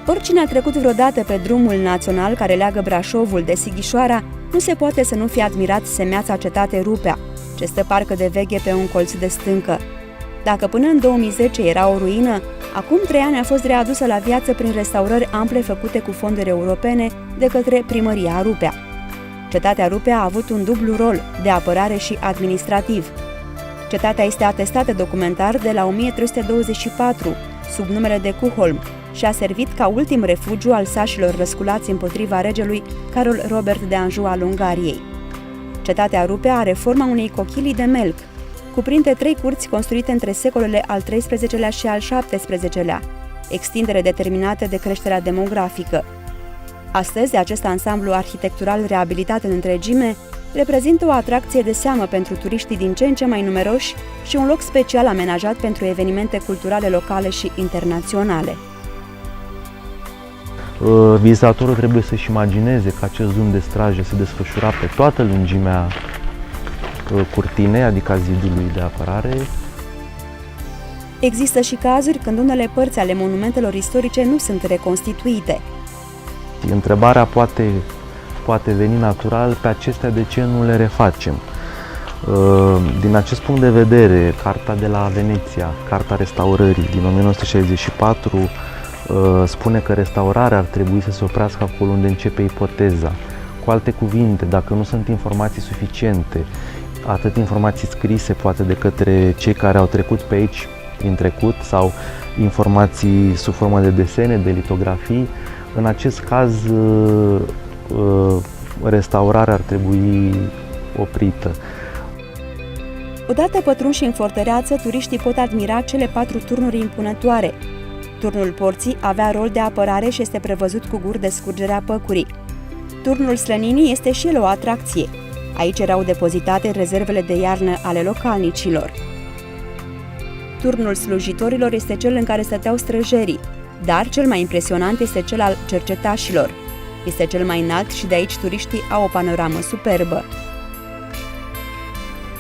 Oricine a trecut vreodată pe drumul național care leagă Brașovul de Sighișoara, nu se poate să nu fie admirat semeața cetate Rupea, ce stă parcă de veche pe un colț de stâncă. Dacă până în 2010 era o ruină, acum 3 ani a fost readusă la viață prin restaurări ample făcute cu fonduri europene de către Primăria Rupea. Cetatea Rupea a avut un dublu rol, de apărare și administrativ. Cetatea este atestată documentar de la 1324, sub numele de Cuholm, și a servit ca ultim refugiu al sașilor răsculați împotriva regelui Carol Robert de Anjou al Ungariei. Cetatea Rupea are forma unei cochilii de melc. Cuprinde 3 curți construite între secolele al XIII-lea și al XVII-lea, extindere determinată de creșterea demografică. Astăzi, acest ansamblu arhitectural reabilitat în întregime reprezintă o atracție de seamă pentru turiștii din ce în ce mai numeroși și un loc special amenajat pentru evenimente culturale locale și internaționale. Vizitatorul trebuie să-și imagineze că acest drum de strajă se desfășura pe toată lungimea curtinei, adică a zidului de apărare. Există și cazuri când unele părți ale monumentelor istorice nu sunt reconstituite. Întrebarea poate veni natural, pe acestea de ce nu le refacem? Din acest punct de vedere, Carta de la Veneția, Carta Restaurării din 1964, spune că restaurarea ar trebui să se oprească acolo unde începe ipoteza. Cu alte cuvinte, dacă nu sunt informații suficiente, atât informații scrise poate de către cei care au trecut pe aici prin trecut sau informații sub formă de desene, de litografii, în acest caz restaurarea ar trebui oprită. Odată pătrunși în fortăreață, turiștii pot admira cele 4 turnuri impunătoare. Turnul Porții avea rol de apărare și este prevăzut cu guri de scurgere a păcurii. Turnul Slăninii este și el o atracție. Aici erau depozitate rezervele de iarnă ale localnicilor. Turnul Slujitorilor este cel în care stăteau străjerii, dar cel mai impresionant este cel al cercetașilor. Este cel mai înalt și de aici turiștii au o panoramă superbă.